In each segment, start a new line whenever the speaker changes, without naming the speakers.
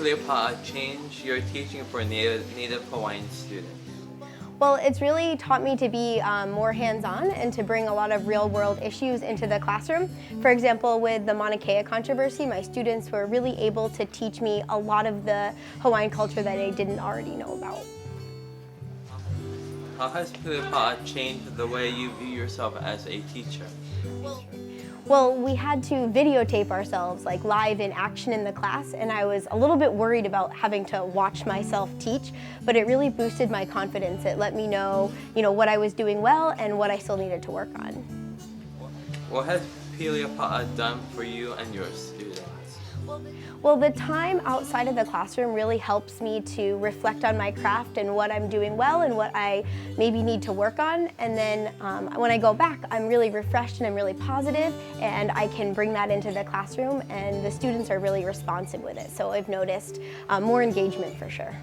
Pili A Pa'a change your teaching for Native Hawaiian students?
Well, it's really taught me to be more hands-on and to bring a lot of real-world issues into the classroom. For example, with the Mauna Kea controversy, my students were really able to teach me a lot of the Hawaiian culture that I didn't already know about.
How has Pili A Pa'a changed the way you view yourself as a teacher?
Well, we had to videotape ourselves like live in action in the class, and I was a little bit worried about having to watch myself teach, but it really boosted my confidence. It let me know, what I was doing well and what I still needed to work on.
What has Pili A Pa'a done for you and your students?
Well, the time outside of the classroom really helps me to reflect on my craft and what I'm doing well and what I maybe need to work on. And then when I go back, I'm really refreshed and I'm really positive, and I can bring that into the classroom, and the students are really responsive with it. So I've noticed more engagement for sure.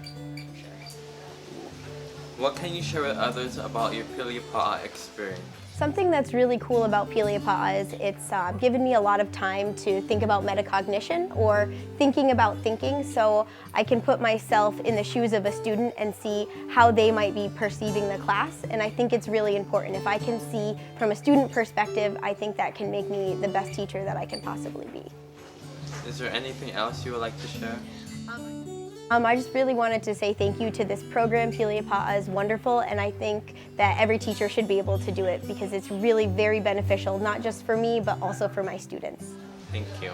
What can you share with others about your Pili A Pa'a experience?
Something that's really cool about Pili A Pa'a is it's given me a lot of time to think about metacognition, or thinking about thinking, so I can put myself in the shoes of a student and see how they might be perceiving the class, and I think it's really important. If I can see from a student perspective, I think that can make me the best teacher that I can possibly be.
Is there anything else you would like to share?
I just really wanted to say thank you to this program. Pili A Pa'a is wonderful, and I think that every teacher should be able to do it because it's really very beneficial, not just for me, but also for my students.
Thank you.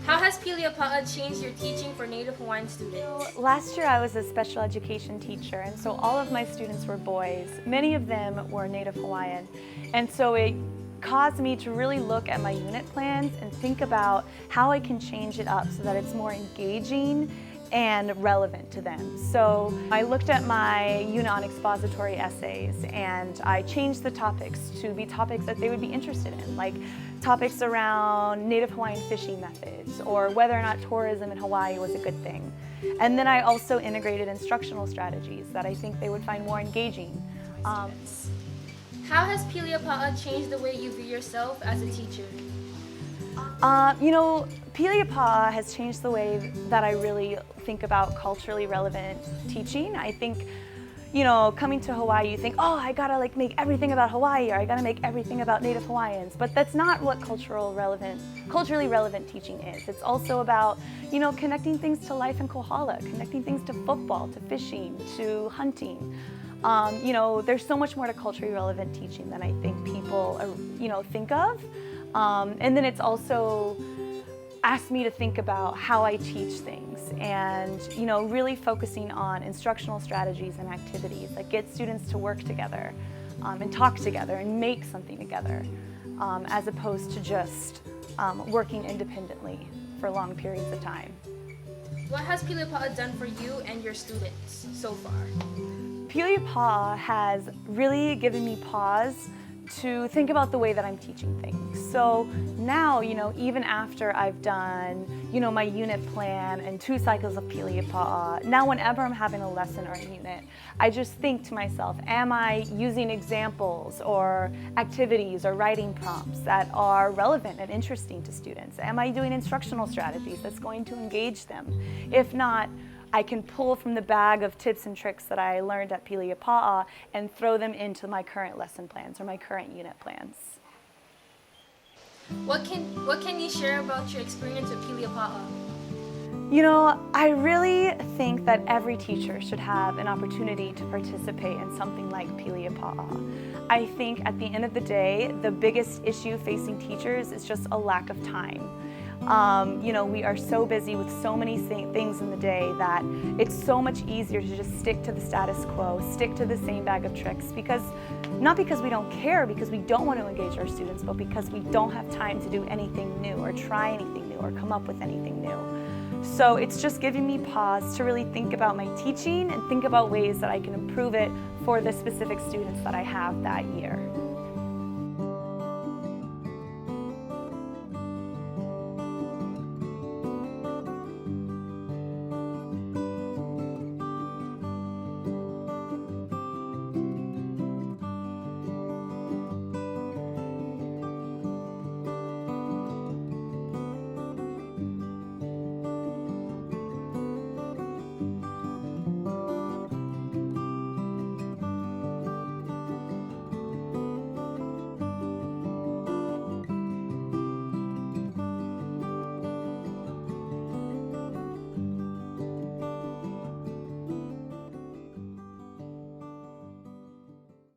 How has Pili A Pa'a changed your teaching for Native Hawaiian students?
Last year I was a special education teacher, and so all of my students were boys. Many of them were Native Hawaiian, and so it caused me to really look at my unit plans and think about how I can change it up so that it's more engaging and relevant to them. So I looked at my unit on expository essays, and I changed the topics to be topics that they would be interested in, like topics around Native Hawaiian fishing methods, or whether or not tourism in Hawaii was a good thing. And then I also integrated instructional strategies that I think they would find more engaging.
How has Pili A Pa'a changed the way you view yourself as a teacher?
Pili A Pa'a has changed the way that I really think about culturally relevant teaching. I think, coming to Hawaii, you think, oh, I gotta make everything about Hawaii, or I gotta make everything about Native Hawaiians. But that's not what culturally relevant teaching is. It's also about, connecting things to life in Kohala, connecting things to football, to fishing, to hunting. There's so much more to culturally relevant teaching than I think people, think of. And then it's also asked me to think about how I teach things, and, really focusing on instructional strategies and activities that get students to work together and talk together and make something together, as opposed to just working independently for long periods of time.
What has Pili A Pa'a done for you and your students so far?
Pili A Pa'a has really given me pause to think about the way that I'm teaching things. So now, even after I've done, my unit plan and 2 cycles of Pili A Pa'a, now whenever I'm having a lesson or a unit, I just think to myself, am I using examples or activities or writing prompts that are relevant and interesting to students? Am I doing instructional strategies that's going to engage them? If not, I can pull from the bag of tips and tricks that I learned at Pili A Pa'a and throw them into my current lesson plans or my current unit plans.
What can you share about your experience at Pili A Pa'a?
I really think that every teacher should have an opportunity to participate in something like Pili A Pa'a. I think at the end of the day, the biggest issue facing teachers is just a lack of time. We are so busy with so many things in the day that it's so much easier to just stick to the status quo, stick to the same bag of tricks, not because we don't care, because we don't want to engage our students, but because we don't have time to do anything new or try anything new or come up with anything new. So it's just giving me pause to really think about my teaching and think about ways that I can improve it for the specific students that I have that year.